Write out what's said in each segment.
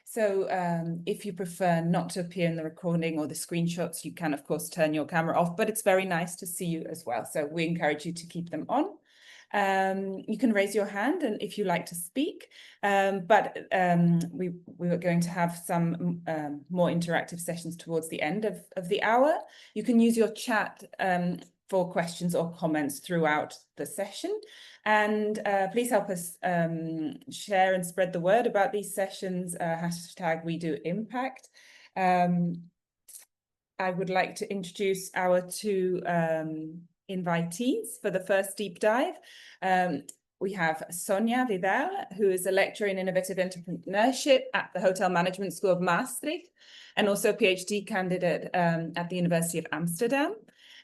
So if you prefer not to appear in the recording or the screenshots, you can, of course, turn your camera off, but it's very nice to see you as well. So we encourage you to keep them on. You can raise your hand and if you like to speak, but we were going to have some more interactive sessions towards the end of the hour. You can use your chat for questions or comments throughout the session. And please help us share and spread the word about these sessions, #WeDoImpact. I would like to introduce our two invitees for the first deep dive. We have Sonia Vidal, who is a lecturer in innovative entrepreneurship at the Hotel Management School of Maastricht, and also a PhD candidate at the University of Amsterdam.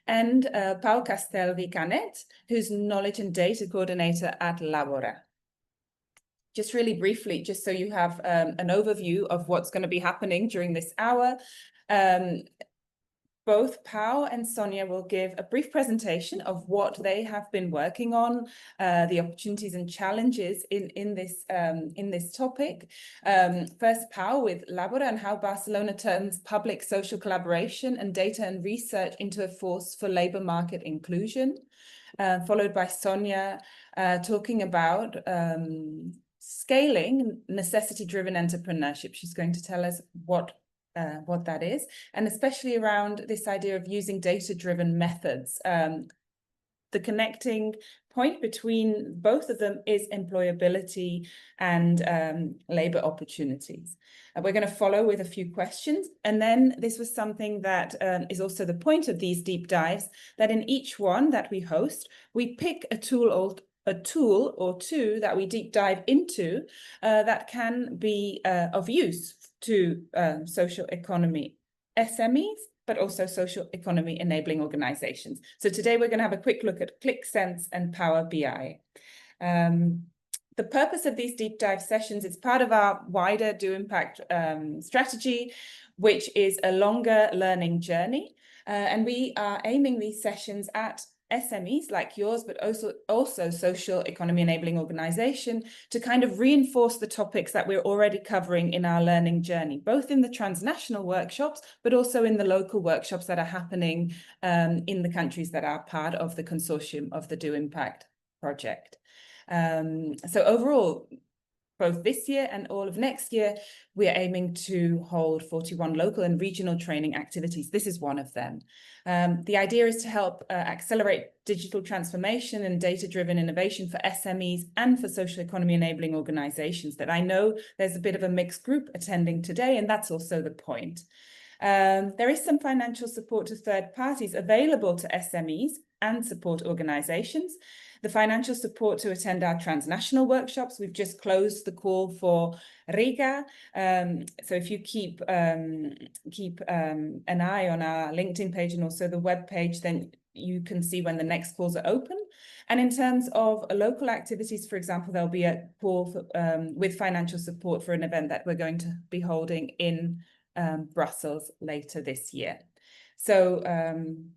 And Castellví Canet, who's knowledge and data coordinator at Làbora. Just really briefly, just so you have an overview of what's going to be happening during this hour. Both Pau and Sonia will give a brief presentation of what they have been working on, the opportunities and challenges in this topic. First, Pau with Làbora and how Barcelona turns public social collaboration and data and research into a force for labour market inclusion. Followed by Sonia talking about scaling necessity-driven entrepreneurship. She's going to tell us what that is, and especially around this idea of using data-driven methods. The connecting point between both of them is employability and labour opportunities. We're going to follow with a few questions, and then this was something that is also the point of these deep dives, that in each one that we host, we pick a tool or two that we deep dive into that can be of use to social economy SMEs, but also social economy enabling organizations. So today we're going to have a quick look at ClickSense and Power BI. The purpose of these deep dive sessions is part of our wider DoImpact strategy, which is a longer learning journey. And we are aiming these sessions at SMEs like yours, but also social economy enabling organization, to kind of reinforce the topics that we're already covering in our learning journey, both in the transnational workshops, but also in the local workshops that are happening in the countries that are part of the consortium of the DoImpact project. So overall, both this year and all of next year, we are aiming to hold 41 local and regional training activities. This is one of them. The idea is to help accelerate digital transformation and data-driven innovation for SMEs and for social economy enabling organizations. That I know there's a bit of a mixed group attending today, and that's also the point. There is some financial support to third parties available to SMEs and support organizations. The financial support to attend our transnational workshops, we've just closed the call for Riga. So if you keep an eye on our LinkedIn page and also the web page, then you can see when the next calls are open. And in terms of local activities, for example, there'll be a call for, with financial support for an event that we're going to be holding in Brussels later this year. So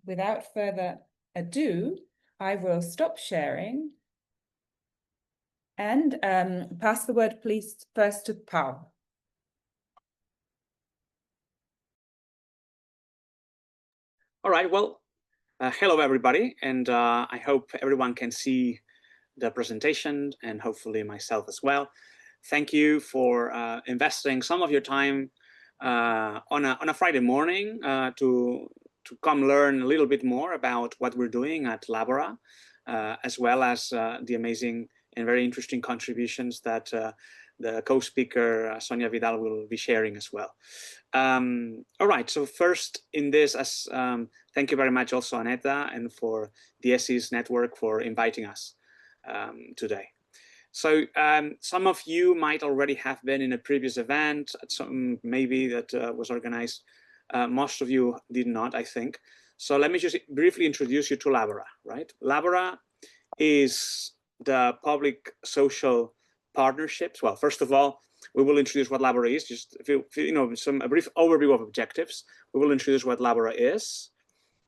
without further ado, I will stop sharing and pass the word, please, first to Pau. All right, well, hello, everybody, and I hope everyone can see the presentation and hopefully myself as well. Thank you for investing some of your time on a Friday morning to come learn a little bit more about what we're doing at Làbora, as well as the amazing and very interesting contributions that the co-speaker Sonia Vidal will be sharing as well. All right, so first in this, thank you very much also Aneta and for the SES network for inviting us today. So some of you might already have been in a previous event, some maybe that was organized. Most of you did not, I think. So let me just briefly introduce you to Làbora, right? Làbora is the public social partnerships. Well, first of all, we will introduce what Làbora is, just a brief overview of objectives. We will introduce what Làbora is,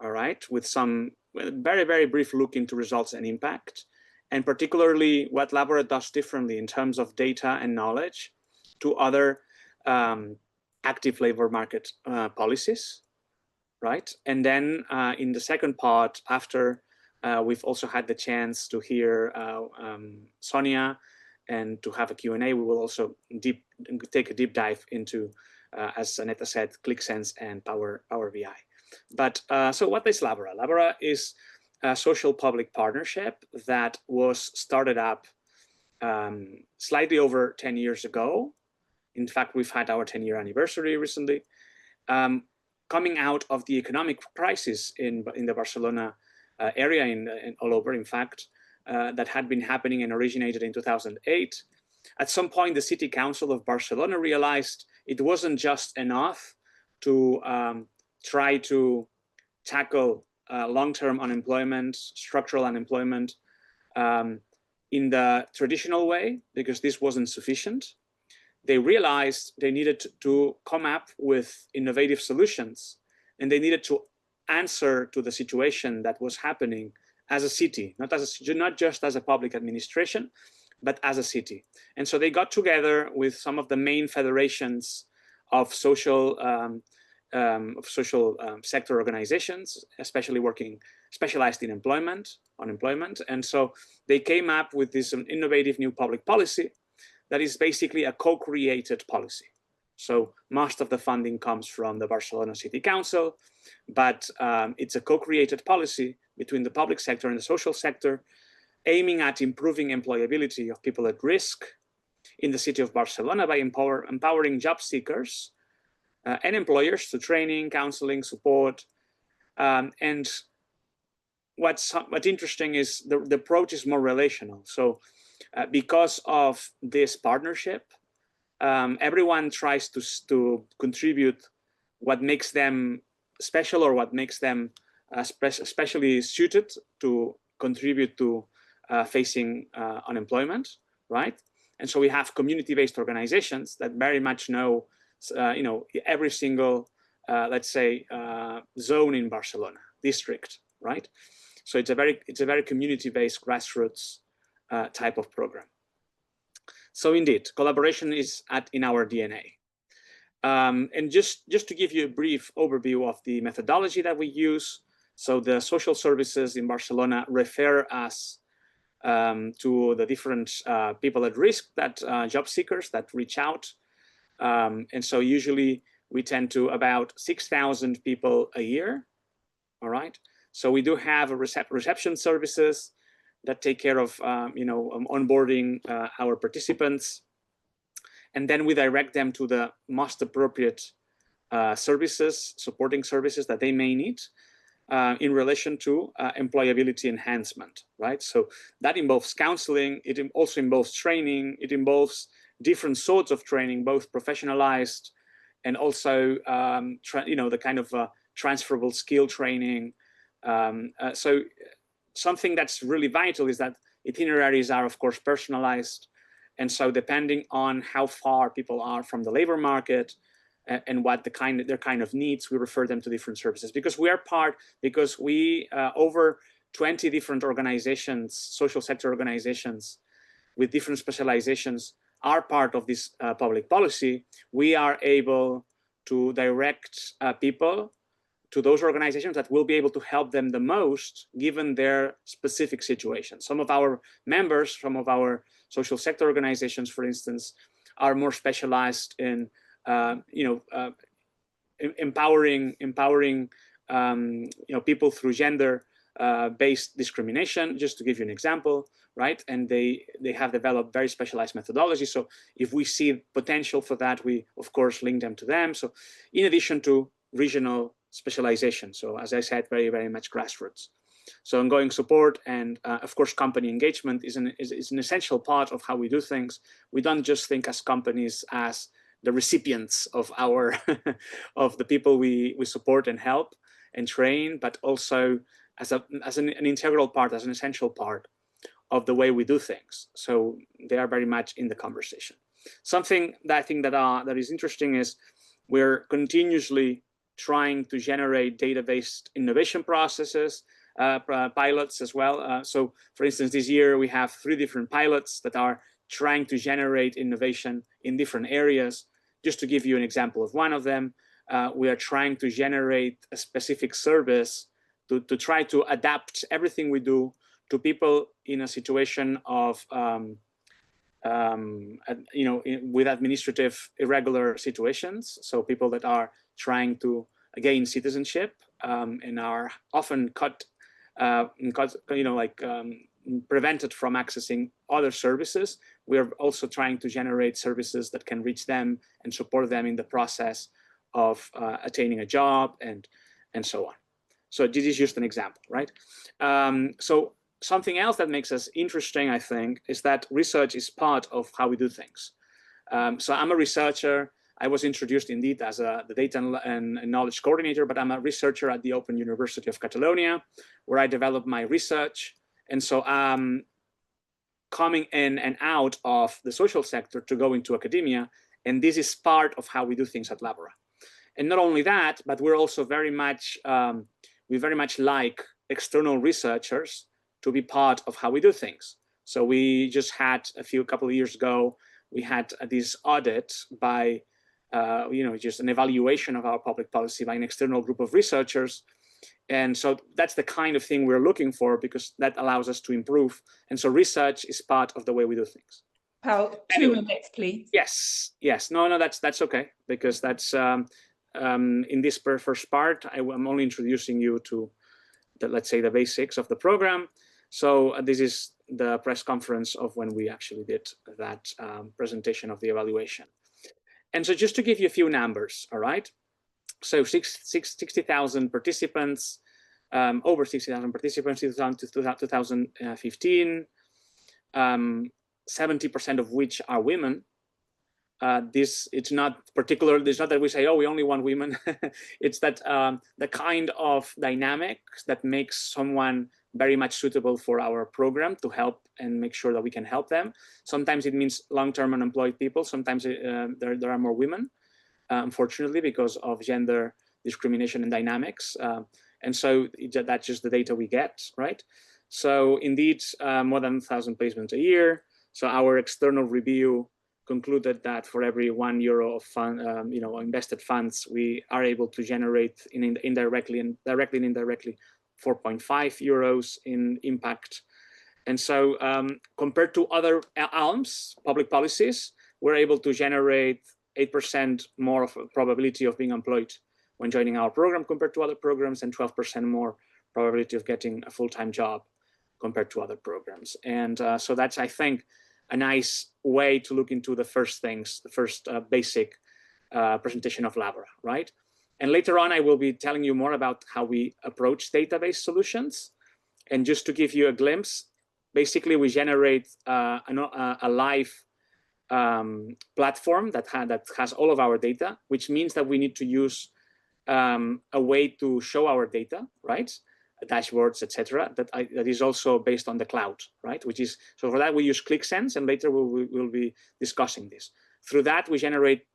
all right, with some very, very brief look into results and impact, and particularly what Làbora does differently in terms of data and knowledge to other active labor market policies, right? And then in the second part, after we've also had the chance to hear Sonia and to have a Q&A, we will also take a deep dive into, as Aneta said, ClickSense and Power BI. But so what is Làbora? Làbora is a social public partnership that was started up slightly over 10 years ago. In fact, we've had our 10-year anniversary recently, coming out of the economic crisis in the Barcelona area, and all over, in fact, that had been happening and originated in 2008. At some point, the City Council of Barcelona realized it wasn't just enough to try to tackle long-term unemployment, structural unemployment in the traditional way, because this wasn't sufficient. They realized they needed to come up with innovative solutions, and they needed to answer to the situation that was happening as a city, not just as a public administration, but as a city. And so they got together with some of the main federations of social sector organizations, especially specialized in unemployment. And so they came up with this innovative new public policy that is basically a co-created policy. So most of the funding comes from the Barcelona City Council, but it's a co-created policy between the public sector and the social sector, aiming at improving employability of people at risk in the city of Barcelona by empowering job seekers and employers to training, counseling, support. And what's interesting is the approach is more relational. So because of this partnership, everyone tries to contribute what makes them special or what makes them especially suited to contribute to facing unemployment, right? And so we have community-based organizations that very much know, every single, let's say, zone in Barcelona, district, right? So it's a very community-based grassroots type of program. So indeed, collaboration is in our DNA. And just to give you a brief overview of the methodology that we use, so the social services in Barcelona refer us to the different people at risk, that job seekers that reach out. And so usually we tend to about 6,000 people a year, all right? So we do have a reception services that take care of onboarding our participants, and then we direct them to the most appropriate supporting services that they may need in relation to employability enhancement, right? So that involves counseling. It also involves training. It involves different sorts of training, both professionalized and also the kind of transferable skill training. So something that's really vital is that itineraries are, of course, personalized. And so depending on how far people are from the labor market and what their kind of needs, we refer them to different services. Because we over 20 different organizations, social sector organizations with different specializations are part of this public policy. We are able to direct people to those organizations that will be able to help them the most, given their specific situation. Some of our members, some of our social sector organizations, for instance, are more specialized in, empowering people through gender-based discrimination, just to give you an example, right? And they have developed very specialized methodology. So if we see potential for that, we of course link them to them. So in addition to regional specialization, so as I said, very, very much grassroots. So ongoing support and of course company engagement is an essential part of how we do things. We don't just think as companies as the recipients of our of the people we support and help and train, but also as an integral part, as an essential part of the way we do things. So they are very much in the conversation. Something that I think that is interesting is we're continuously trying to generate data-based innovation processes, pilots as well. So for instance, this year we have 3 different pilots that are trying to generate innovation in different areas just to give you an example of one of them, we are trying to generate a specific service to try to adapt everything we do to people in a situation of, with administrative irregular situations. So people that are trying to gain citizenship and are often prevented from accessing other services. We are also trying to generate services that can reach them and support them in the process of attaining a job and so on. So this is just an example, right? So something else that makes us interesting, I think, is that research is part of how we do things. So I'm a researcher. I was introduced indeed as the data and knowledge coordinator, but I'm a researcher at the Open University of Catalonia, where I develop my research. And so I'm coming in and out of the social sector to go into academia. And this is part of how we do things at Làbora. And not only that, but we're also very much like external researchers to be part of how we do things. So we just had a couple of years ago, we had this audit by, just an evaluation of our public policy by an external group of researchers. And so that's the kind of thing we're looking for, because that allows us to improve. And so research is part of the way we do things. Paul, 2 minutes, please. Yes. No, that's okay, because that's in this first part, I'm only introducing you to let's say the basics of the program. So this is the press conference of when we actually did that presentation of the evaluation. And so just to give you a few numbers, all right? So 60,000 participants, over 60,000 participants in 2015, 70% of which are women. It's not particular, it's not that we say, oh, we only want women. It's that the kind of dynamics that makes someone very much suitable for our program to help and make sure that we can help them. Sometimes it means long-term unemployed people. Sometimes there are more women, unfortunately, because of gender discrimination and dynamics. And so that's just the data we get, right? So indeed, more than 1,000 placements a year. So our external review concluded that for every €1 of fund, invested funds, we are able to generate indirectly and 4.5 euros in impact. And so compared to other ALMs, public policies, we're able to generate 8% more of a probability of being employed when joining our program compared to other programs, and 12% more probability of getting a full-time job compared to other programs. And so that's, I think, a nice way to look into the first things, the first basic presentation of Làbora, right? And later on, I will be telling you more about how we approach database solutions. And just to give you a glimpse, basically we generate a live platform that has all of our data, which means that we need to use a way to show our data, right? Dashboards, etc. That is also based on the cloud, right? So for that we use ClickSense, and later we'll be discussing this. Through that we generate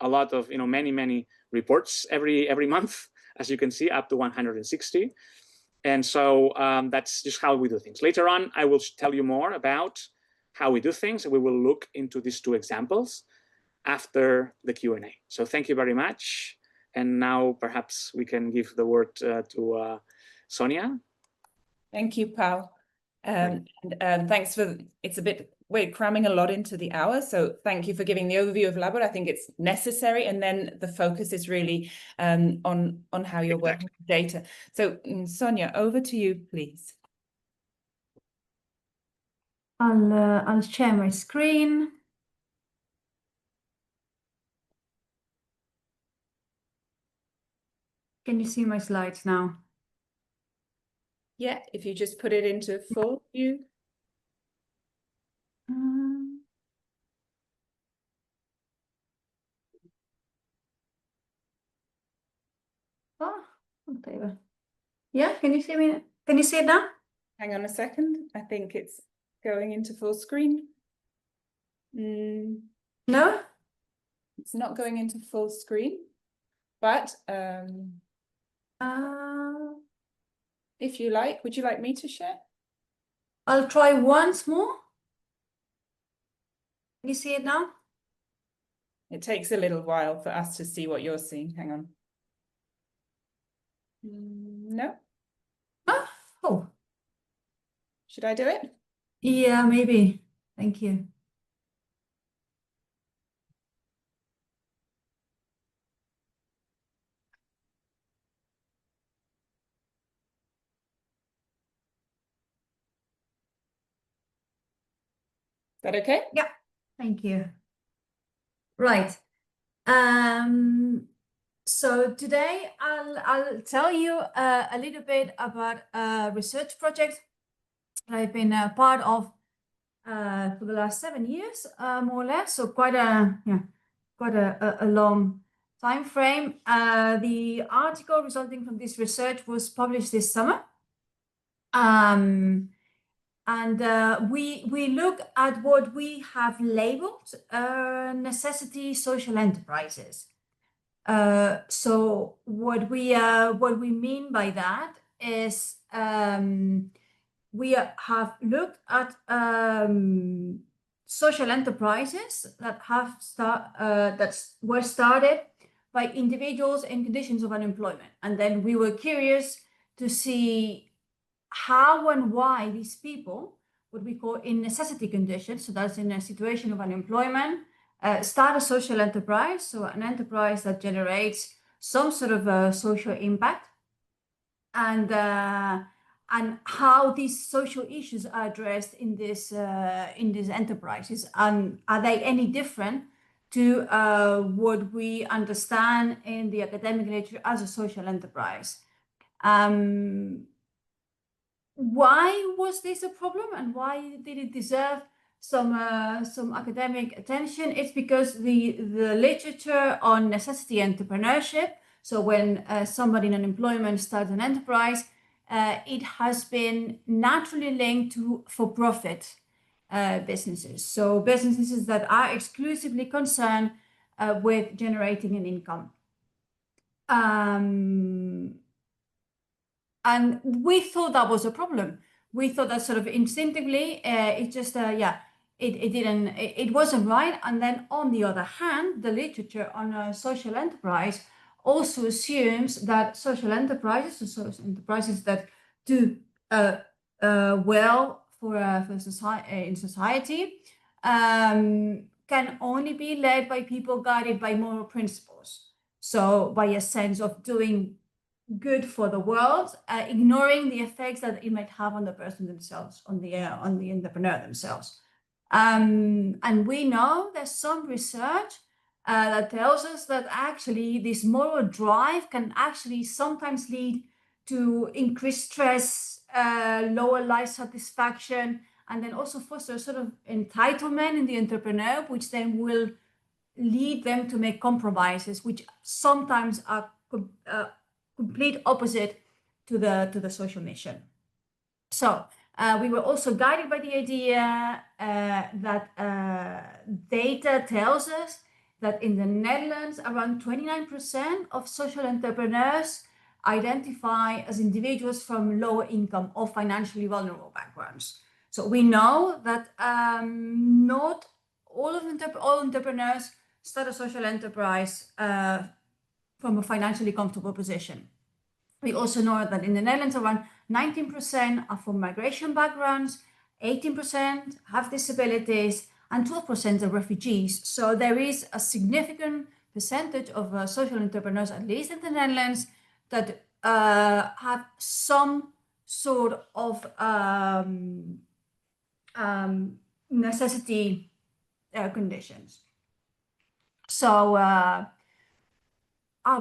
a lot of many reports every month, as you can see, up to 160. And so that's just how we do things. Later on, I will tell you more about how we do things, and we will look into these 2 examples after the Q&A. So thank you very much. And now perhaps we can give the word to Sonia. Thank you, Paul. And thanks for, we're cramming a lot into the hour. So thank you for giving the overview of Làbora. I think it's necessary. And then the focus is really on how you're working with data. So Sonia, over to you, please. I'll share my screen. Can you see my slides now? Yeah, if you just put it into full view. Whatever. Yeah, can you see me? Can you see it now? Hang on a second. I think it's going into full screen. No? It's not going into full screen, but if you like, would you like me to share? I'll try once more. Can you see it now? It takes a little while for us to see what you're seeing. Hang on. No? Oh, Should I do it? yeah, maybe. Thank you. Is that okay? Yeah, thank you. Right. So today I'll tell you a little bit about a research project that I've been a part of for the last 7 years, more or less. So quite a long time frame. The article resulting from this research was published this summer. And we look at what we have labeled necessity social enterprises. So what we mean by that is we have looked at social enterprises that were started by individuals in conditions of unemployment, and then we were curious to see how and why these people, what we call in necessity conditions, so that's in a situation of unemployment, start a social enterprise, so an enterprise that generates some sort of social impact, and how these social issues are addressed in these enterprises, and are they any different to what we understand in the academic literature as a social enterprise. Why was this a problem, and why did it deserve some academic attention? It's because the literature on necessity entrepreneurship, so when somebody in unemployment starts an enterprise, it has been naturally linked to for-profit businesses. So businesses that are exclusively concerned with generating an income. And we thought that was a problem. We thought that sort of instinctively, it wasn't right. And then on the other hand, the literature on a social enterprise also assumes that social enterprises, so social enterprises that do well for society, in society, can only be led by people guided by moral principles. So by a sense of doing good for the world, ignoring the effects that it might have on the person themselves, on the entrepreneur themselves. And we know there's some research that tells us that actually this moral drive can actually sometimes lead to increased stress, lower life satisfaction, and then also foster a sort of entitlement in the entrepreneur, which then will lead them to make compromises, which sometimes are complete opposite to the social mission. So we were also guided by the idea that data tells us that in the Netherlands, around 29% of social entrepreneurs identify as individuals from lower income or financially vulnerable backgrounds. So we know that not all entrepreneurs start a social enterprise from a financially comfortable position. We also know that in the Netherlands, around 19% are from migration backgrounds, 18% have disabilities, and 12% are refugees. So there is a significant percentage of social entrepreneurs, at least in the Netherlands, that have some sort of necessity conditions. So our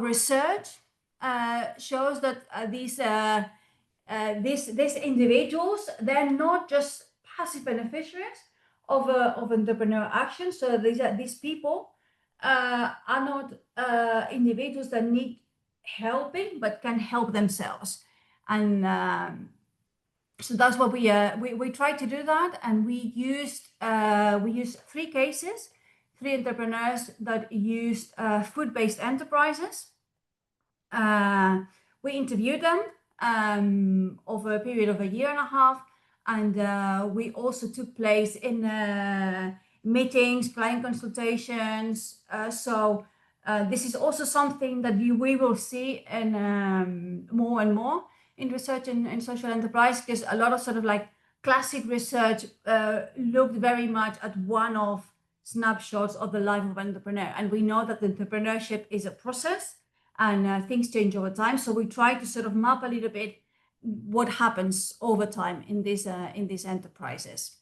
research shows that these individuals, they're not just passive beneficiaries of entrepreneur action. So these people are not individuals that need helping, but can help themselves. And so that's what we tried to do that, and we used 3 cases. 3 entrepreneurs that used food-based enterprises. We interviewed them over a period of 1.5 years, and we also took place in meetings, client consultations. So this is also something that we will see in more and more in research in social enterprise, because a lot of sort of like classic research looked very much at one-off snapshots of the life of an entrepreneur. And we know that the entrepreneurship is a process and things change over time. So we try to sort of map a little bit what happens over time in these enterprises.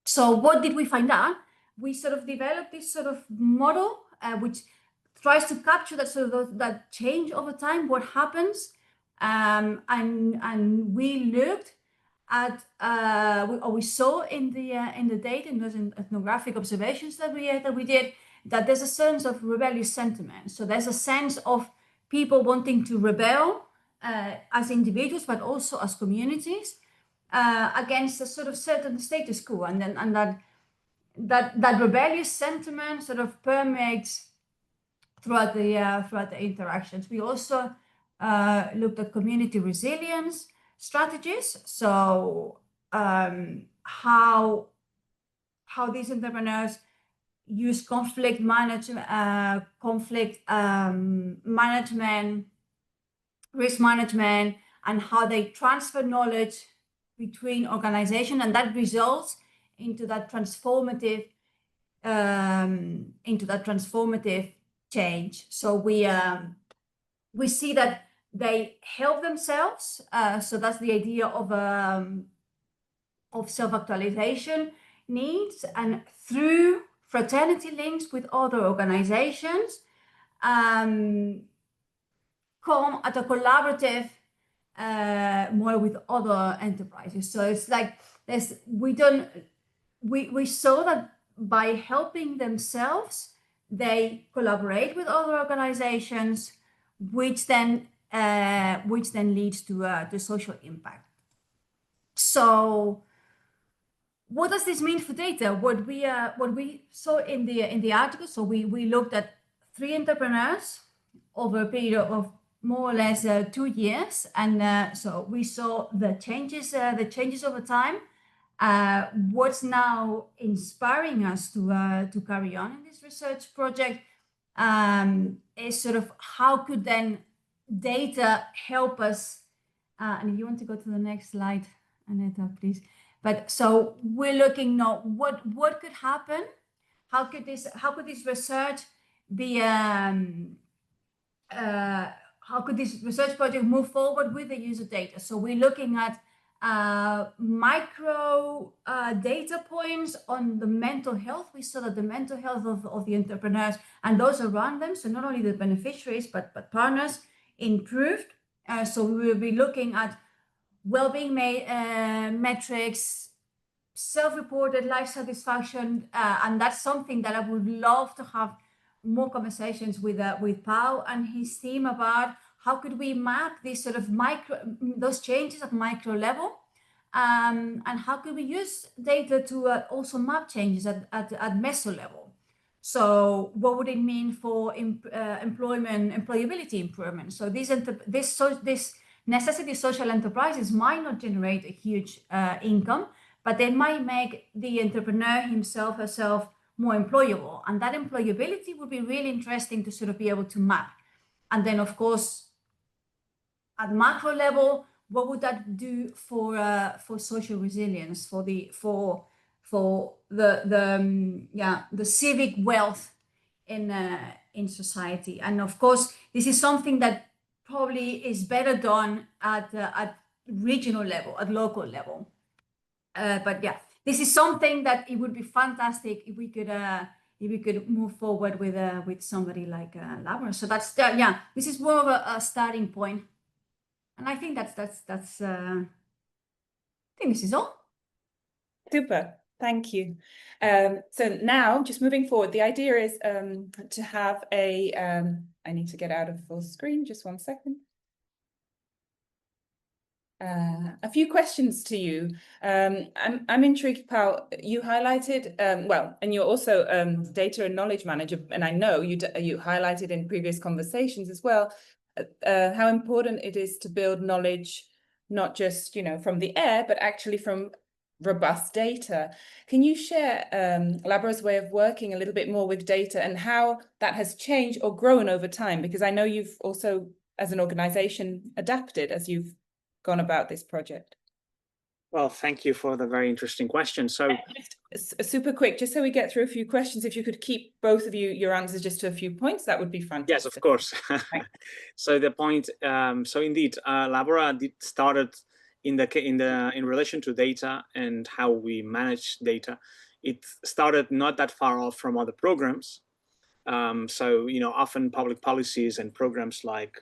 So what did we find out? We sort of developed this sort of model which tries to capture that sort of that change over time, what happens, and we looked at we saw in the data, in those ethnographic observations that we did, that there's a sense of rebellious sentiment. So there's a sense of people wanting to rebel as individuals, but also as communities against a sort of certain status quo, and that rebellious sentiment sort of permeates throughout the interactions. We also looked at community resilience strategies. So how these entrepreneurs use conflict management, risk management, and how they transfer knowledge between organizations, and that results into that transformative change. So we see that they help themselves. So that's the idea of self-actualization needs, and through fraternity links with other organizations, come at a collaborative more with other enterprises. So it's like we saw that by helping themselves, they collaborate with other organizations, which then leads to social impact. So what does this mean for data? What we saw in the article, so we looked at 3 entrepreneurs over a period of more or less 2 years, and so we saw the changes over time. What's now inspiring us to carry on in this research project is sort of how could then data help us, and if you want to go to the next slide, Aneta, please. But so we're looking now what could happen, how could this research be how could this research project move forward with the use of data? So we're looking at micro data points on the mental health. We saw that the mental health of the entrepreneurs and those around them, so not only the beneficiaries but partners, improved. So we will be looking at well-being metrics, self-reported life satisfaction, and that's something that I would love to have more conversations with Pau and his team about. How could we map these sort of those changes at micro level, and how could we use data to also map changes at meso level? So what would it mean for employability improvement? So this necessity social enterprises might not generate a huge income, but they might make the entrepreneur himself, herself more employable. And that employability would be really interesting to sort of be able to map. And then, of course, at macro level, what would that do for social resilience, for the civic wealth in society? And of course, this is something that probably is better done at regional level, at local level. But yeah, this is something that it would be fantastic if we could move forward with somebody like Làbora. So that's this is more of a starting point, and I think that's I think this is all. Super, thank you. So now, just moving forward, the idea is to have a. I need to get out of full screen. Just 1 second. A few questions to you. I'm intrigued, Pau. You highlighted, and you're also data and knowledge manager, and I know you highlighted in previous conversations as well how important it is to build knowledge, not just from the air, but actually from robust data. Can you share Làbora's way of working a little bit more with data and how that has changed or grown over time? Because I know you've also, as an organization, adapted as you've gone about this project. Well, thank you for the very interesting question. So super quick, just so we get through a few questions, if you could keep both of you your answers just to a few points, that would be fantastic. Yes, of course. So the point, so indeed, Làbora started in relation to data and how we manage data. It started not that far off from other programs. So, you know, often public policies and programs like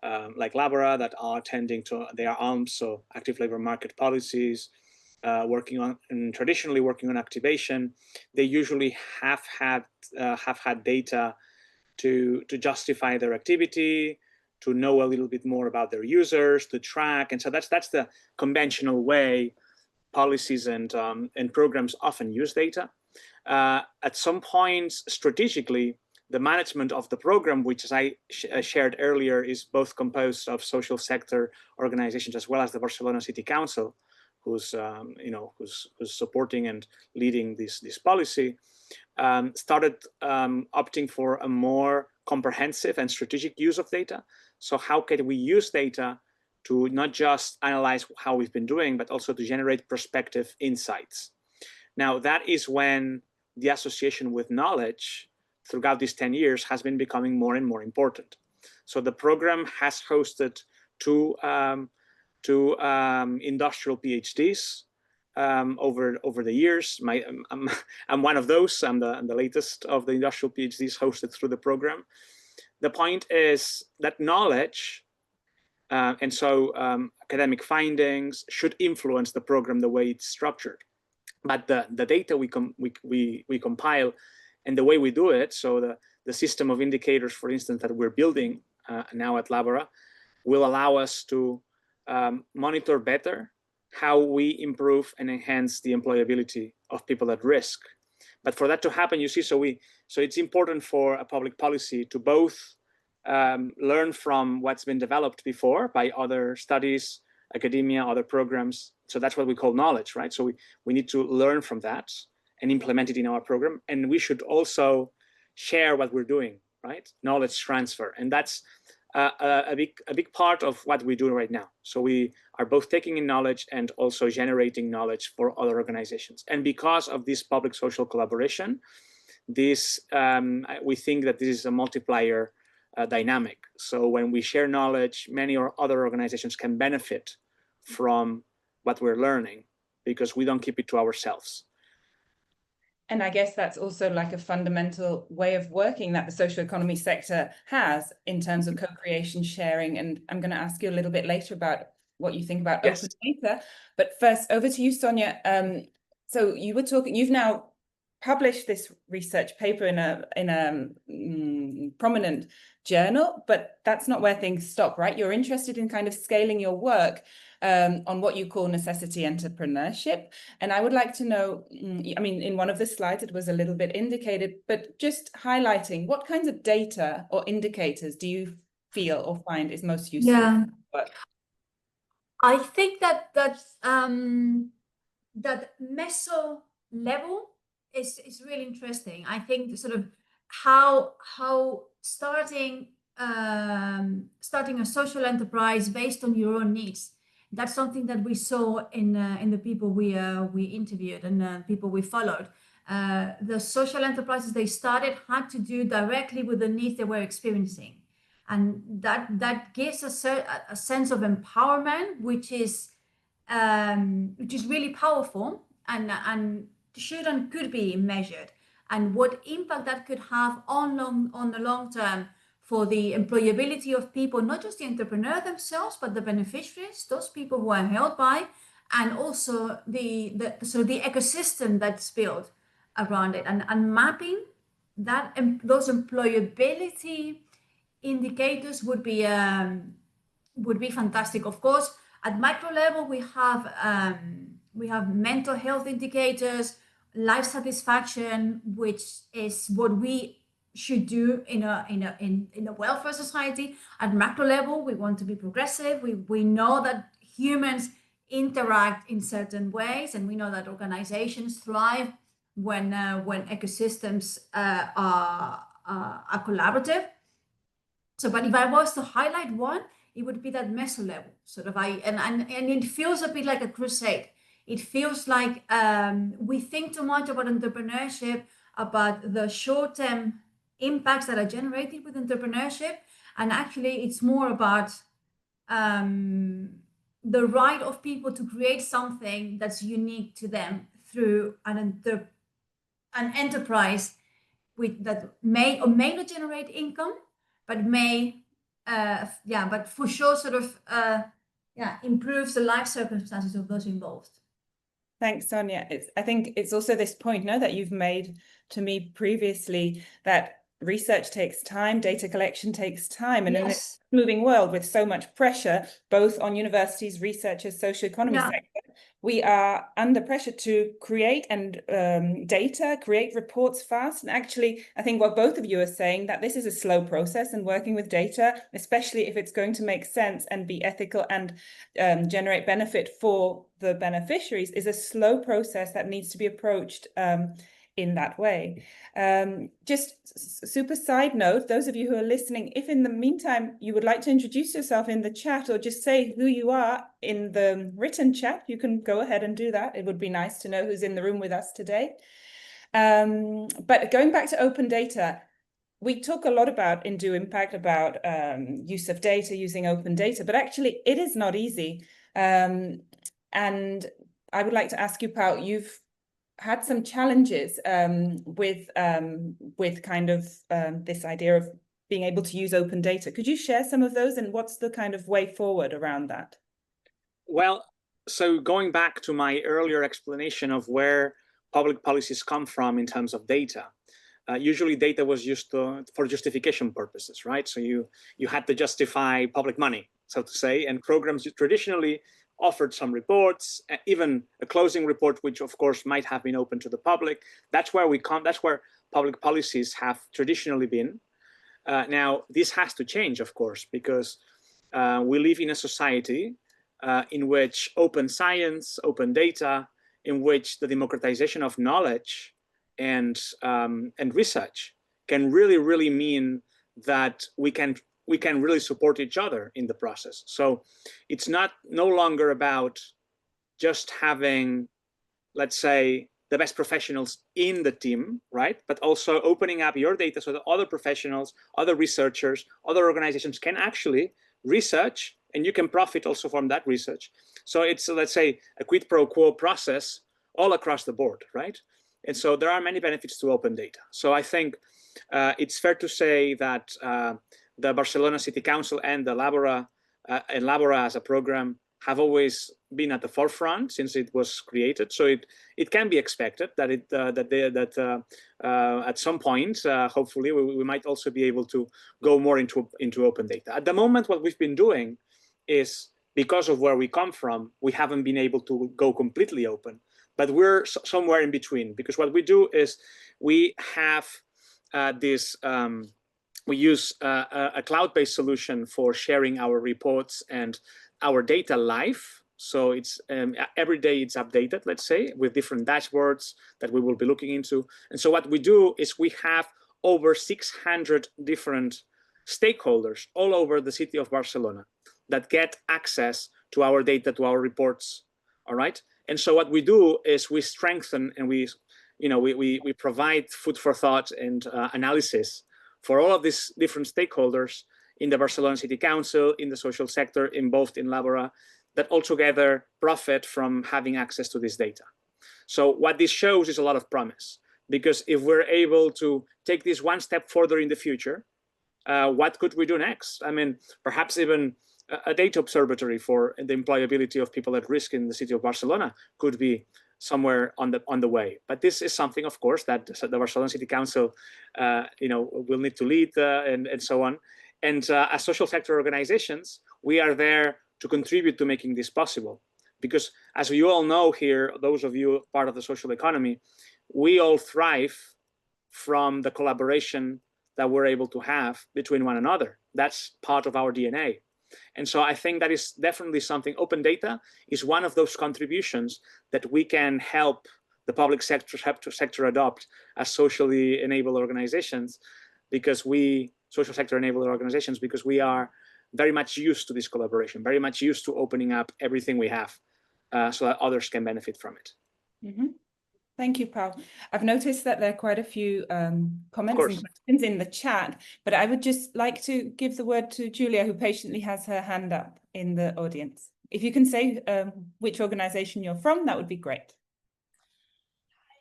Làbora that are tending to their ALMs, so active labor market policies, traditionally working on activation, they usually have had data to justify their activity, to know a little bit more about their users, to track, and so that's the conventional way policies and programs often use data. At some point, strategically, the management of the program, which as I shared earlier, is both composed of social sector organizations as well as the Barcelona City Council, who's supporting and leading this policy, started opting for a more comprehensive and strategic use of data. So how can we use data to not just analyze how we've been doing, but also to generate prospective insights? Now, that is when the association with knowledge throughout these 10 years has been becoming more and more important. So the program has hosted two industrial PhDs over the years. I'm one of those. I'm the latest of the industrial PhDs hosted through the program. The point is that knowledge and so academic findings should influence the program the way it's structured. But the data we compile and the way we do it, so the system of indicators, for instance, that we're building now at Làbora, will allow us to monitor better how we improve and enhance the employability of people at risk. But for that to happen, you see, so it's important for a public policy to both learn from what's been developed before by other studies, academia, other programs. So that's what we call knowledge, right? So we need to learn from that and implement it in our program. And we should also share what we're doing, right? Knowledge transfer. And that's a big part of what we do right now. So we are both taking in knowledge and also generating knowledge for other organizations. And because of this public social collaboration, we think that this is a multiplier dynamic. So when we share knowledge, many other organizations can benefit from what we're learning because we don't keep it to ourselves. And I guess that's also like a fundamental way of working that the social economy sector has in terms of co-creation, sharing. And I'm going to ask you a little bit later about what you think about open data. But first, over to you, Sonia. So you were talking, you've now published this research paper in a prominent journal, but that's not where things stop, right? You're interested in kind of scaling your work on what you call necessity entrepreneurship. And I would like to know, I mean, in one of the slides, it was a little bit indicated, but just highlighting what kinds of data or indicators do you feel or find is most useful? Yeah, I think that meso level is really interesting. I think sort of how starting a social enterprise based on your own needs. That's something that we saw in the people we interviewed and people we followed. The social enterprises they started had to do directly with the needs they were experiencing, and that gives a sense of empowerment, which is really powerful and should and could be measured, and what impact that could have on the long term for the employability of people, not just the entrepreneur themselves, but the beneficiaries, those people who are held by, and also the ecosystem that's built around it, and mapping that those employability indicators would be fantastic. Of course, at micro level, we have mental health indicators, life satisfaction, which is what we should do in a welfare society. At macro level, we want to be progressive. We know that humans interact in certain ways, and we know that organizations thrive when ecosystems are collaborative. So, but if I was to highlight one, it would be that meso level, sort of. And it feels a bit like a crusade. It feels like we think too much about entrepreneurship, about the short-term impacts that are generated with entrepreneurship, and actually it's more about the right of people to create something that's unique to them through an enterprise that may or may not generate income, but may, but for sure sort of, improves the life circumstances of those involved. Thanks, Sonia. I think it's also this point, no, that you've made to me previously, that research takes time, data collection takes time, and in this moving world with so much pressure, both on universities, researchers, socioeconomy sector, we are under pressure to create and create reports fast. And actually, I think what both of you are saying, that this is a slow process, and working with data, especially if it's going to make sense and be ethical and generate benefit for the beneficiaries, is a slow process that needs to be approached in that way. Just super side note, those of you who are listening, if in the meantime you would like to introduce yourself in the chat, or just say who you are in the written chat, you can go ahead and do that. It would be nice to know who's in the room with us today. But going back to open data, we talk a lot about Indo Impact, about use of data, using open data, but actually it is not easy. And I would like to ask you, Pau, you've had some challenges with kind of this idea of being able to use open data. Could you share some of those, and what's the kind of way forward around that? Well, so going back to my earlier explanation of where public policies come from in terms of data, usually data was used for justification purposes, right? So you had to justify public money, so to say, and programs traditionally offered some reports, even a closing report, which of course might have been open to the public. That's where that's where public policies have traditionally been. Now, this has to change, of course, because we live in a society in which open science, open data, in which the democratization of knowledge and research can really mean that we can really support each other in the process. So it's no longer about just having, let's say, the best professionals in the team, right? But also opening up your data so that other professionals, other researchers, other organizations can actually research, and you can profit also from that research. So it's, let's say, a quid pro quo process all across the board, right? And so there are many benefits to open data. So I think it's fair to say that the Barcelona City Council and the Làbora as a program have always been at the forefront since it was created. So it can be expected that at some point, hopefully, we might also be able to go more into open data. At the moment, what we've been doing is, because of where we come from, we haven't been able to go completely open, but we're somewhere in between, because what we do is we have we use a cloud-based solution for sharing our reports and our data live. So it's every day it's updated, let's say, with different dashboards that we will be looking into. And so what we do is we have over 600 different stakeholders all over the city of Barcelona that get access to our data, to our reports, all right? And so what we do is we strengthen and we provide food for thought and analysis for all of these different stakeholders in the Barcelona City Council, in the social sector, involved in Làbora, that altogether profit from having access to this data. So what this shows is a lot of promise, because if we're able to take this one step further in the future, what could we do next? I mean, perhaps even a data observatory for the employability of people at risk in the city of Barcelona could be somewhere on the way. But this is something, of course, that the Barcelona City Council, will need to lead and so on. And as social sector organizations, we are there to contribute to making this possible. Because as you all know here, those of you part of the social economy, we all thrive from the collaboration that we're able to have between one another. That's part of our DNA. And so I think that is definitely something. Open data is one of those contributions that we can help the public sector adopt as socially enabled organizations, because social sector enabled organizations, because we are very much used to this collaboration, very much used to opening up everything we have so that others can benefit from it. Mm-hmm. Thank you, Paul. I've noticed that there are quite a few comments and questions in the chat, but I would just like to give the word to Julia, who patiently has her hand up in the audience. If you can say which organization you're from, that would be great.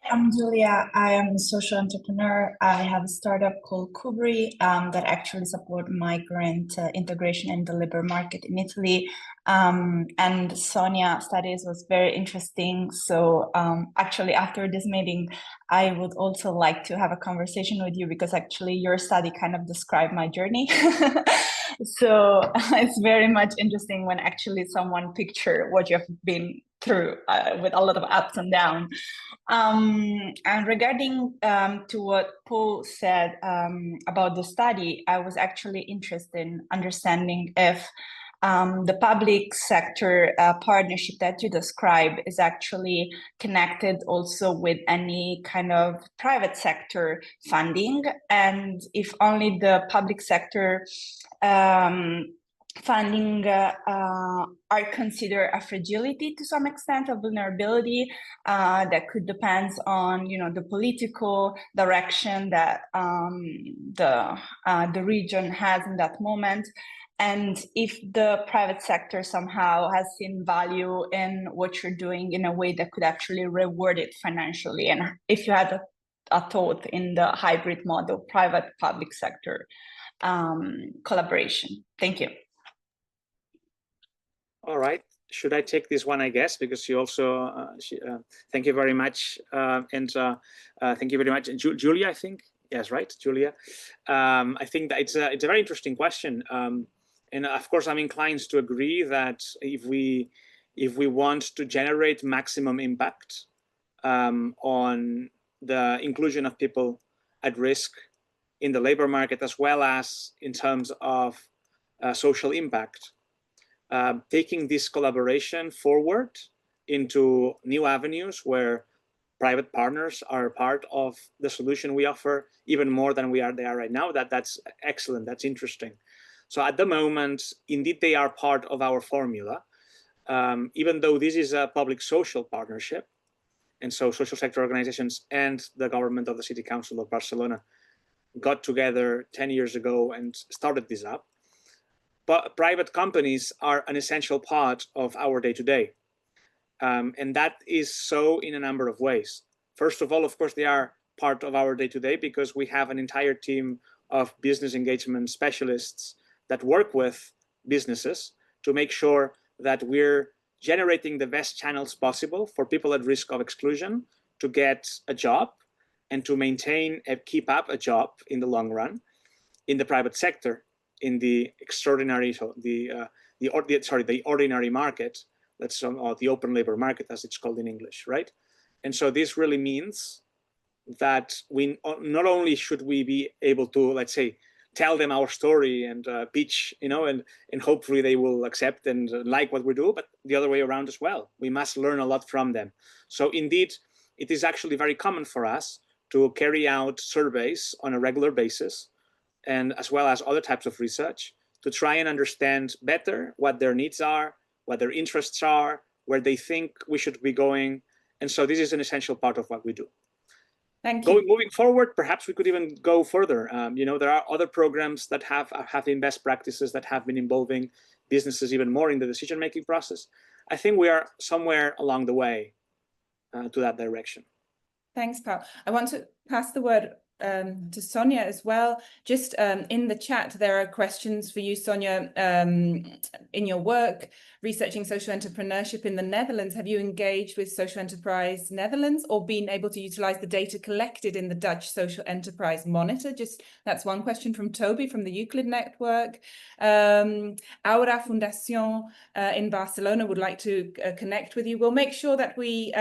I'm Julia. I am a social entrepreneur. I have a startup called Kubri that actually support migrant integration in the labor market in Italy. And Sonia studies was very interesting. So actually after this meeting, I would also like to have a conversation with you, because actually your study kind of described my journey. So it's very much interesting when actually someone picture what you've been through with a lot of ups and downs. And regarding to what Paul said about the study, I was actually interested in understanding if the public sector partnership that you describe is actually connected also with any kind of private sector funding, and if only the public sector funding are considered a fragility to some extent, a vulnerability that could depend on, the political direction that the region has in that moment. And if the private sector somehow has seen value in what you're doing in a way that could actually reward it financially, and if you had a thought in the hybrid model, private-public sector collaboration. Thank you. All right. Should I take this one, I guess, because you also, thank you very much. And thank you very much. Julia, I think. Yes, right, Julia. I think that it's a very interesting question. And of course, I'm inclined to agree that if we want to generate maximum impact on the inclusion of people at risk in the labor market, as well as in terms of social impact, taking this collaboration forward into new avenues where private partners are part of the solution we offer, even more than they are right now, that's excellent, that's interesting. So at the moment, indeed, they are part of our formula, even though this is a public social partnership. And so social sector organizations and the government of the City Council of Barcelona got together 10 years ago and started this up. But private companies are an essential part of our day-to-day. And that is so in a number of ways. First of all, of course, they are part of our day-to-day because we have an entire team of business engagement specialists that work with businesses to make sure that we're generating the best channels possible for people at risk of exclusion to get a job and to maintain and keep up a job in the long run in the private sector, in the extraordinary, the ordinary market, that's the open labor market, as it's called in English, right? And so this really means that we not only should we be able to, let's say, tell them our story and pitch, and hopefully they will accept and like what we do, but the other way around as well. We must learn a lot from them. So indeed, it is actually very common for us to carry out surveys on a regular basis, and as well as other types of research to try and understand better what their needs are, what their interests are, where they think we should be going. And so this is an essential part of what we do. Thank you. Moving forward, perhaps we could even go further. There are other programs that have been best practices that have been involving businesses even more in the decision-making process. I think we are somewhere along the way to that direction. Thanks, Paul. I want to pass the word to Sonia as well. Just in the chat, there are questions for you, Sonia. In your work, researching social entrepreneurship in the Netherlands, have you engaged with Social Enterprise Netherlands or been able to utilize the data collected in the Dutch Social Enterprise Monitor? That's one question from Toby from the Euclid Network. Aura Fundación in Barcelona would like to connect with you. We'll make sure that we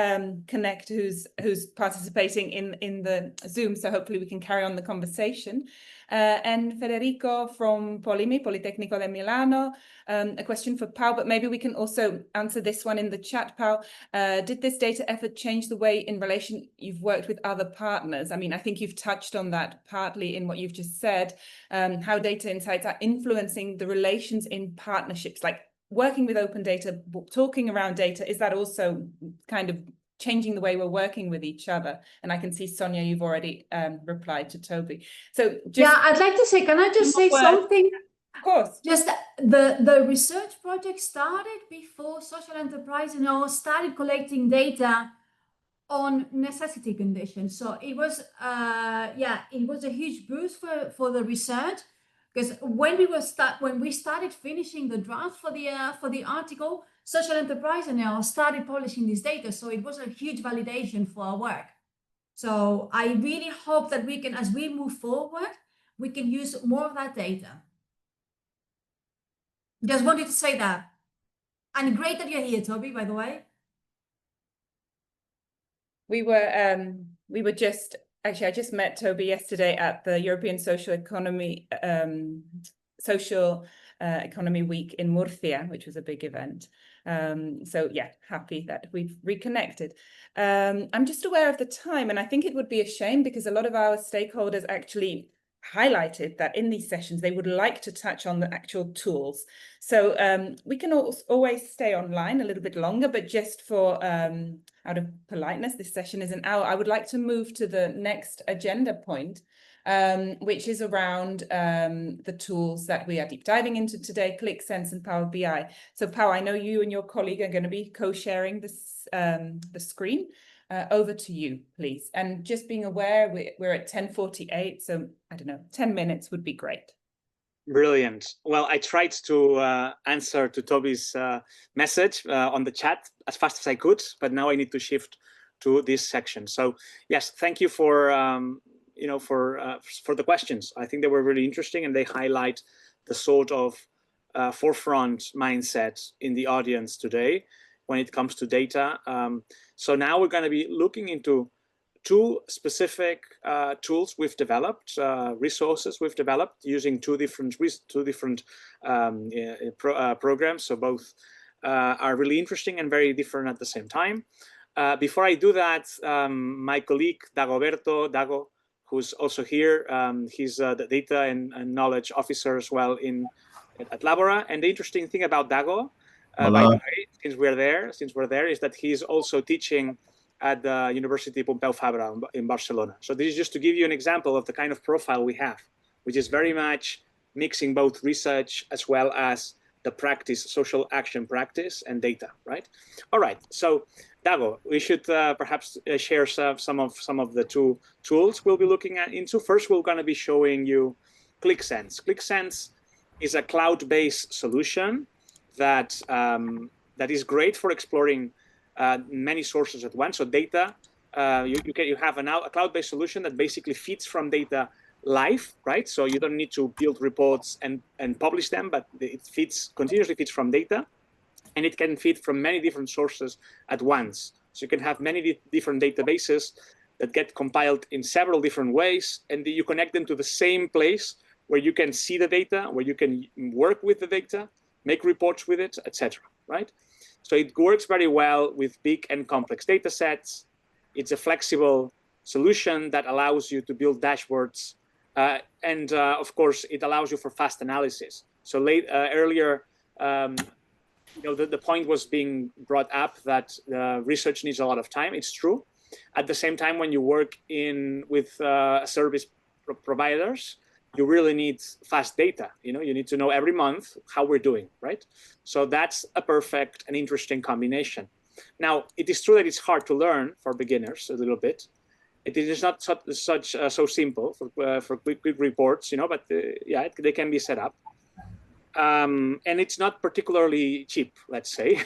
connect who's participating in the Zoom, so hopefully we can carry on the conversation. And Federico from Politecnico de Milano, a question for Pau, but maybe we can also answer this one in the chat, Pau. Did this data effort change the way in relation you've worked with other partners? I mean, I think you've touched on that partly in what you've just said, how data insights are influencing the relations in partnerships, like working with open data, talking around data. Is that also kind of changing the way we're working with each other? And I can see, Sonia, you've already replied to Toby. So just, yeah, I'd like to say, can I just say something? Of course. Just the research project started before social enterprise started collecting data on necessity conditions. So it was it was a huge boost for the research, because when we started finishing the draft for the article, social enterprise started publishing this data. So it was a huge validation for our work. So I really hope that we can, as we move forward, we can use more of that data. Just wanted to say that. And great that you're here, Toby, by the way. We were just, actually, I just met Toby yesterday at the European Social Economy Week in Murcia, which was a big event. So yeah, happy that we've reconnected. I'm just aware of the time, and I think it would be a shame because a lot of our stakeholders actually highlighted that in these sessions they would like to touch on the actual tools. So we can always stay online a little bit longer, but just for out of politeness, this session is an hour. I would like to move to the next agenda point, which is around the tools that we are deep diving into today, ClickSense and Power BI. So Pau, I know you and your colleague are going to be co-sharing this the screen. Over to you, please. And just being aware, we're at 10:48, so I don't know, 10 minutes would be great. Brilliant. Well, I tried to answer to Toby's message on the chat as fast as I could, but now I need to shift to this section. So yes, thank you for for the questions. I think they were really interesting, and they highlight the sort of forefront mindset in the audience today when it comes to data. So now we're going to be looking into two specific tools we've developed, resources we've developed using two different programs. So both are really interesting and very different at the same time. Before I do that, my colleague Dago, who's also here, he's the data and knowledge officer as well at Làbora. And the interesting thing about Dago, by the way, since we're there, is that he's also teaching at the University Pompeu Fabra in Barcelona. So this is just to give you an example of the kind of profile we have, which is very much mixing both research as well as the practice, social action practice and data, right? All right, so Dago, we should perhaps share some of the two tools we'll be looking into. First, we're going to be showing you ClickSense. ClickSense is a cloud-based solution that is great for exploring many sources at once. So data, you have a cloud-based solution that basically feeds from data live, right? So you don't need to build reports and publish them, but it continuously feeds from data, and it can feed from many different sources at once. So you can have many different databases that get compiled in several different ways, and you connect them to the same place where you can see the data, where you can work with the data, make reports with it, etc. Right? So it works very well with big and complex data sets. It's a flexible solution that allows you to build dashboards, and of course, it allows you for fast analysis. So earlier, the point was being brought up that research needs a lot of time. It's true. At the same time, when you work with service providers, you really need fast data. You need to know every month how we're doing, right? So that's a perfect and interesting combination. Now, it is true that it's hard to learn for beginners a little bit. It is not so simple for quick reports, but yeah, they can be set up. And it's not particularly cheap, let's say.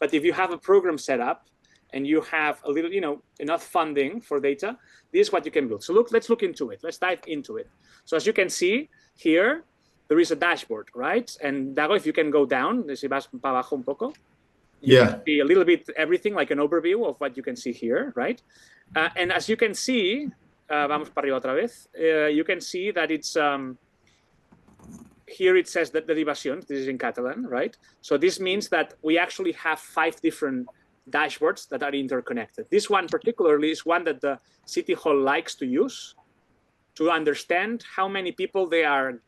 But if you have a program set up and you have a little, enough funding for data, this is what you can build. So let's look into it. Let's dive into it. So as you can see here, there is a dashboard, right? And Dago, if you can go down, si vas para abajo un poco, you can see a little bit everything, like an overview of what you can see here, right? And as you can see, vamos para arriba otra vez, you can see that it's, here it says that derivacions, this is in Catalan, right? So this means that we actually have 5 different dashboards that are interconnected. This one particularly is one that the City Hall likes to use to understand how many people they are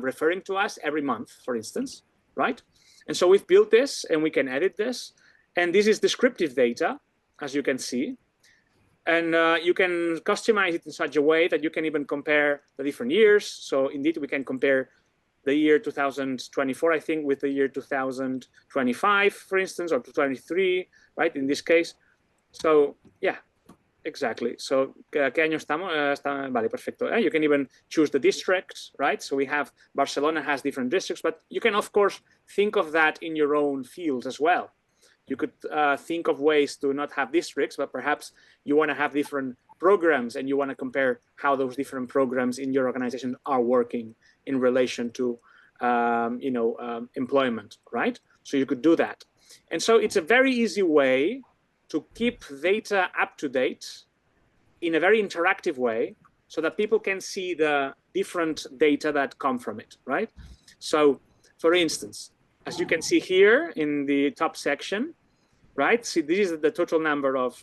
referring to us every month, for instance, right? And so we've built this and we can edit this. And this is descriptive data, as you can see. And you can customize it in such a way that you can even compare the different years. So indeed, we can compare the year 2024, I think, with the year 2025, for instance, or 2023, right, in this case. So, yeah, exactly. So, ¿qué año estamos? Vale, perfecto. You can even choose the districts, right? So we have, Barcelona has different districts, but you can, of course, think of that in your own field as well. You could think of ways to not have districts, but perhaps you want to have different programs and you want to compare how those different programs in your organization are working in relation to, employment, right? So you could do that. And so it's a very easy way to keep data up to date in a very interactive way so that people can see the different data that come from it, right? So, for instance, as you can see here in the top section, right? See, this is the total number of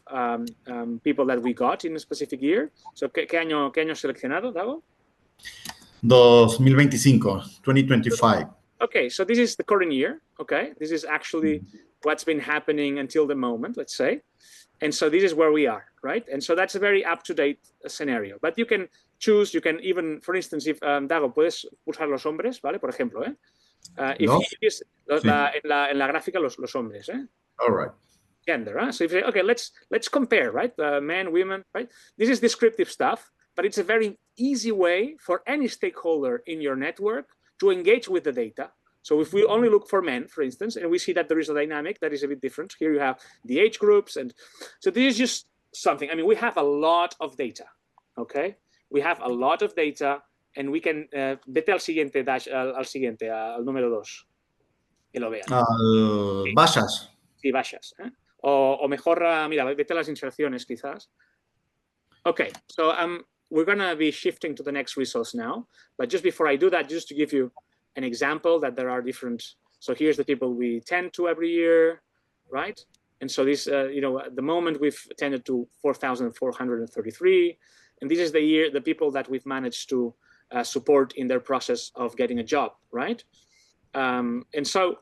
people that we got in a specific year. So, ¿qué año seleccionado, Dago? 2025. Okay, so this is the current year, okay? This is actually what's been happening until the moment, let's say. And so this is where we are, right? And so that's a very up-to-date scenario. But you can choose, you can even, for instance, if, Dago, puedes pulsar los hombres, ¿vale? Por ejemplo, if ¿Los? is, Sí. en la gráfica los hombres, All right. Gender, huh? So if you say, okay, let's compare, right? Men, women, right? This is descriptive stuff, but it's a very easy way for any stakeholder in your network to engage with the data. So if we only look for men, for instance, and we see that there is a dynamic that is a bit different. Here you have the age groups. And so this is just something. I mean, we have a lot of data, okay? We have a lot of data and we can, vete al siguiente, al número 2, que lo vean. Vallas. Sí, vallas. O mejor, mira, vete a las inserciones quizás. Okay, so we're going to be shifting to the next resource now. But just before I do that, just to give you an example that there are different. So here's the people we tend to every year, right? And so this, at the moment we've tended to 4,433. And this is the people that we've managed to support in their process of getting a job, right? And so,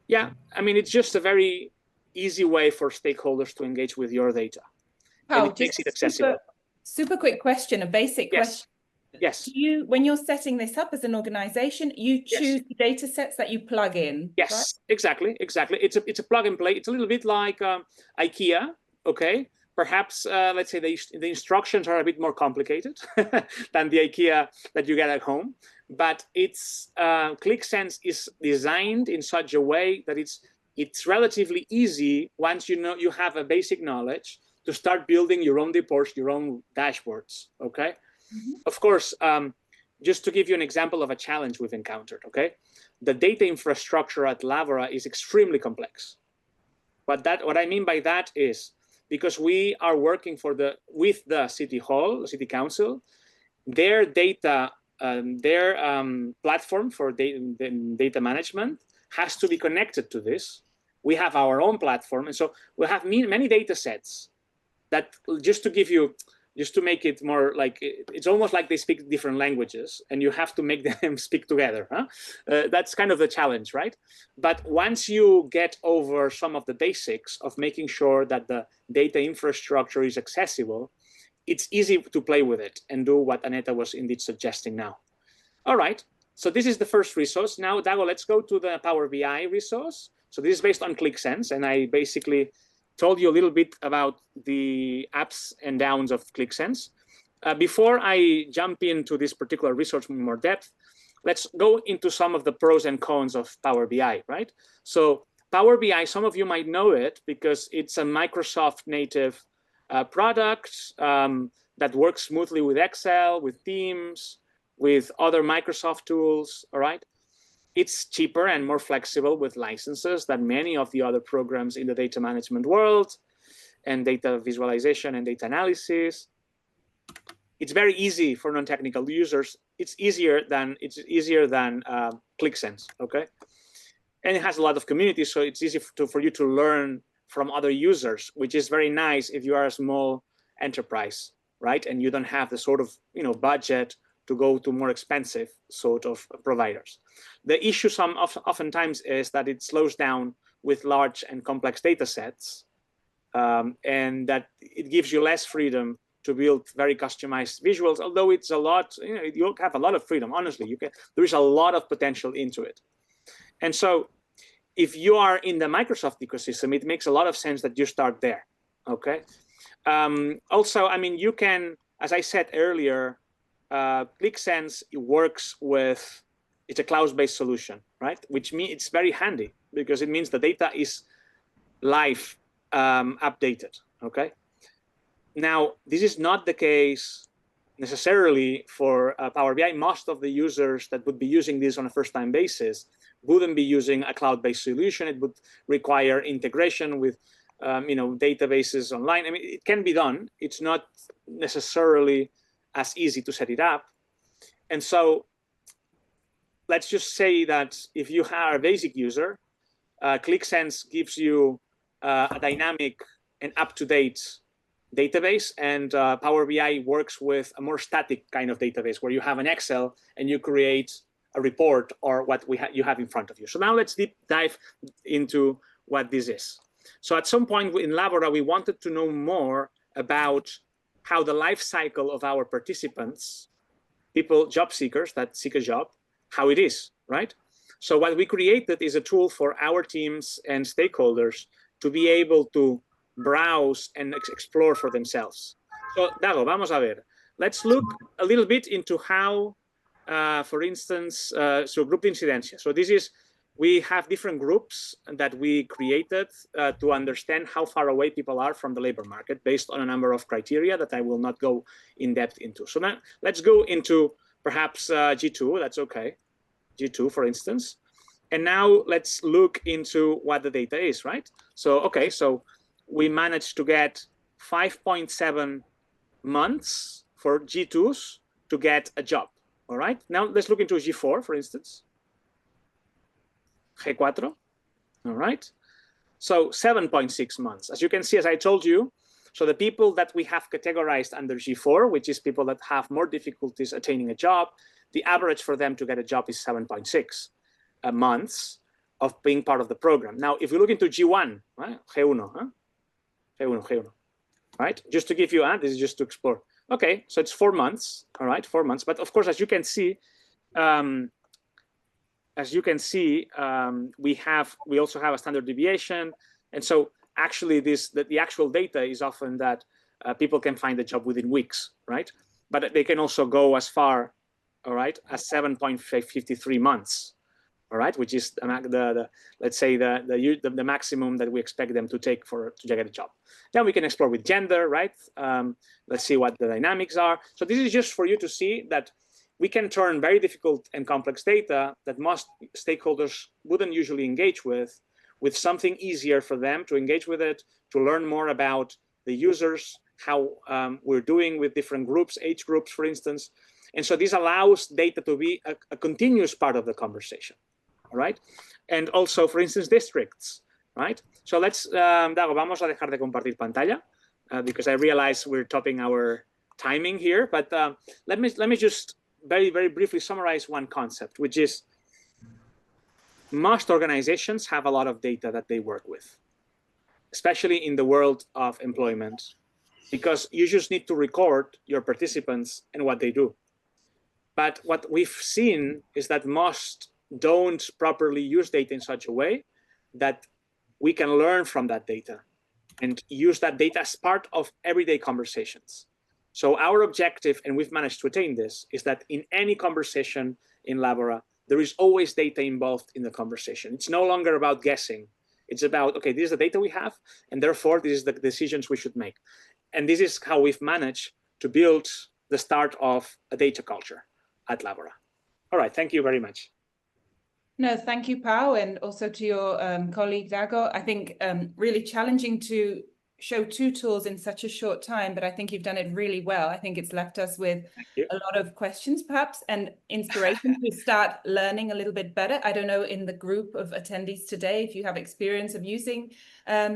yeah, I mean, it's just a very easy way for stakeholders to engage with your data. And it makes it accessible. Super quick question, a basic question. Yes. Do you, when you're setting this up as an organization, you choose the data sets that you plug in? Yes, right? Exactly. It's a plug and play. It's a little bit like IKEA, okay? Perhaps, let's say the instructions are a bit more complicated than the IKEA that you get at home. But it's ClickSense is designed in such a way that it's relatively easy once you have a basic knowledge to start building your own reports, your own dashboards, okay? Mm-hmm. Of course, just to give you an example of a challenge we've encountered, okay? The data infrastructure at Làbora is extremely complex. What I mean by that is because we are working with the City Hall, the City Council, their data, platform for data management has to be connected to this. We have our own platform, and so we have many data sets that just to make it more like, it's almost like they speak different languages and you have to make them speak together. Huh? That's kind of the challenge, right? But once you get over some of the basics of making sure that the data infrastructure is accessible, it's easy to play with it and do what Aneta was indeed suggesting now. All right, so this is the first resource. Now, Dago, let's go to the Power BI resource. So this is based on ClickSense, and I basically told you a little bit about the ups and downs of ClickSense. Before I jump into this particular resource in more depth, let's go into some of the pros and cons of Power BI, right? So Power BI, some of you might know it because it's a Microsoft native product that works smoothly with Excel, with Teams, with other Microsoft tools, all right? It's cheaper and more flexible with licenses than many of the other programs in the data management world and data visualization and data analysis. it's very easy for non-technical users. It's easier than ClickSense, okay? And it has a lot of community, so it's easy for you to learn from other users, which is very nice if you are a small enterprise, right? And you don't have the sort of budget to go to more expensive sort of providers. The issue oftentimes is that it slows down with large and complex data sets, and that it gives you less freedom to build very customized visuals, although it's a lot, you have a lot of freedom, honestly. There is a lot of potential into it. And so if you are in the Microsoft ecosystem, it makes a lot of sense that you start there, okay? Also, I mean, you can, as I said earlier, ClickSense, it works with, it's a cloud-based solution, right? Which means it's very handy because it means the data is live, updated, okay? Now, this is not the case necessarily for Power BI. Most of the users that would be using this on a first-time basis wouldn't be using a cloud-based solution. It would require integration with databases online. I mean, it can be done. It's not necessarily as easy to set it up. And so let's just say that if you are a basic user, ClickSense gives you a dynamic and up-to-date database, and Power BI works with a more static kind of database where you have an Excel and you create a report or what you have in front of you. So now let's deep dive into what this is. So at some point in Làbora, we wanted to know more about how the life cycle of our participants, people, job seekers that seek a job, how it is, right? So what we created is a tool for our teams and stakeholders to be able to browse and explore for themselves. So, Dago, vamos a ver. Let's look a little bit into how, for instance, so group incidencia. So this is, we have different groups that we created to understand how far away people are from the labor market based on a number of criteria that I will not go in depth into. So now let's go into perhaps G2, that's okay. G2, for instance. And now let's look into what the data is, right? So, okay, so we managed to get 5.7 months for G2s to get a job, all right? Now let's look into G4, for instance. G4, all right? So 7.6 months. As you can see, as I told you, so the people that we have categorized under G4, which is people that have more difficulties attaining a job, the average for them to get a job is 7.6 months of being part of the program. Now, if we look into G1, right? G1, huh? G1, right? Just to give you, this is just to explore. Okay, so it's 4 months, all right, 4 months. But of course, as you can see, we also have a standard deviation. And so actually the actual data is often that people can find a job within weeks, right? But they can also go as far, all right, as 7.53 months. All right, which is let's say the maximum that we expect them to take to get a job. Then we can explore with gender, right? Let's see what the dynamics are. So this is just for you to see that we can turn very difficult and complex data that most stakeholders wouldn't usually engage with something easier for them to engage with it, to learn more about the users, how we're doing with different groups, age groups, for instance. And so this allows data to be a continuous part of the conversation. All right, and also, for instance, districts, right? So let's, Dago, vamos a dejar de compartir pantalla because I realize we're topping our timing here. But let me just very, very briefly summarize one concept, which is most organizations have a lot of data that they work with, especially in the world of employment, because you just need to record your participants and what they do. But what we've seen is that most don't properly use data in such a way that we can learn from that data and use that data as part of everyday conversations. So our objective, and we've managed to attain this, is that in any conversation in Làbora, there is always data involved in the conversation. It's no longer about guessing. It's about, okay, this is the data we have, and therefore this is the decisions we should make. And this is how we've managed to build the start of a data culture at Làbora. All right, thank you very much. No, thank you, Pau, and also to your colleague, Dago. I think really challenging to show 2 tools in such a short time, but I think you've done it really well. I think it's left us with a lot of questions perhaps and inspiration to start learning a little bit better. I don't know in the group of attendees today if you have experience of using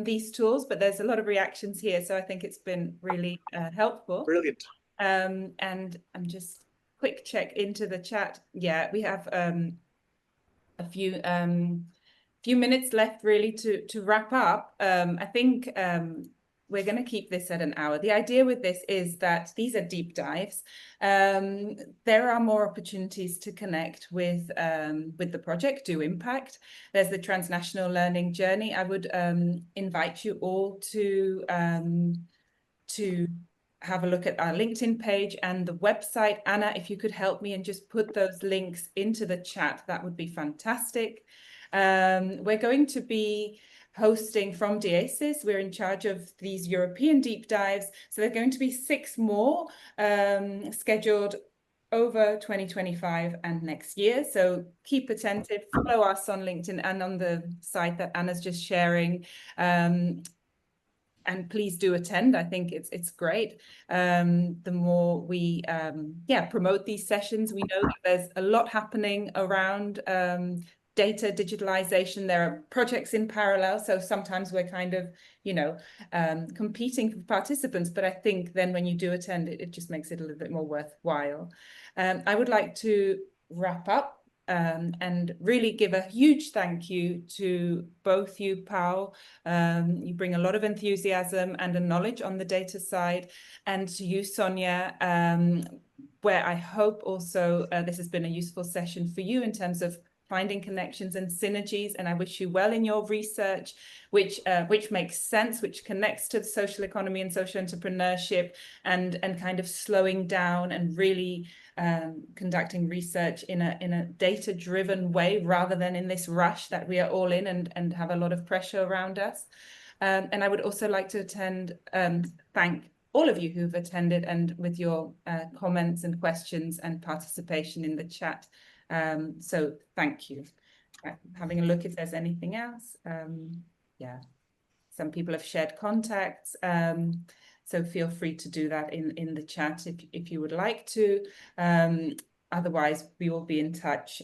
these tools, but there's a lot of reactions here. So I think it's been really helpful. Brilliant. And I'm just quick check into the chat. Yeah, we have a few minutes left really to wrap up. I think we're going to keep this at an hour. The idea with this is that these are deep dives. There are more opportunities to connect with the project, Do Impact. There's the transnational learning journey. I would invite you all to have a look at our LinkedIn page and the website. Anna, if you could help me and just put those links into the chat, that would be fantastic. We're going to be hosting from DIASIS. We're in charge of these European deep dives. So there are going to be 6 more scheduled over 2025 and next year. So keep attentive, follow us on LinkedIn and on the site that Anna's just sharing. And please do attend. I think it's great. The more we promote these sessions, we know that there's a lot happening around data digitalization. There are projects in parallel, so sometimes we're kind of, competing for participants. But I think then when you do attend, it just makes it a little bit more worthwhile. I would like to wrap up. And really give a huge thank you to both you, Pau. You bring a lot of enthusiasm and a knowledge on the data side, and to you, Sonia, where I hope also this has been a useful session for you in terms of finding connections and synergies, and I wish you well in your research, which makes sense, which connects to the social economy and social entrepreneurship, and kind of slowing down and really conducting research in a data-driven way rather than in this rush that we are all in and have a lot of pressure around us. And I would also like to thank all of you who've attended and with your comments and questions and participation in the chat. So thank you. Having a look if there's anything else. Yeah, some people have shared contacts. So feel free to do that in the chat if you would like to. Otherwise, we will be in touch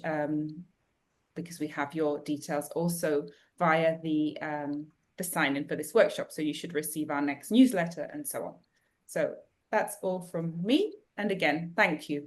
because we have your details also via the sign-in for this workshop. So you should receive our next newsletter and so on. So that's all from me. And again, thank you.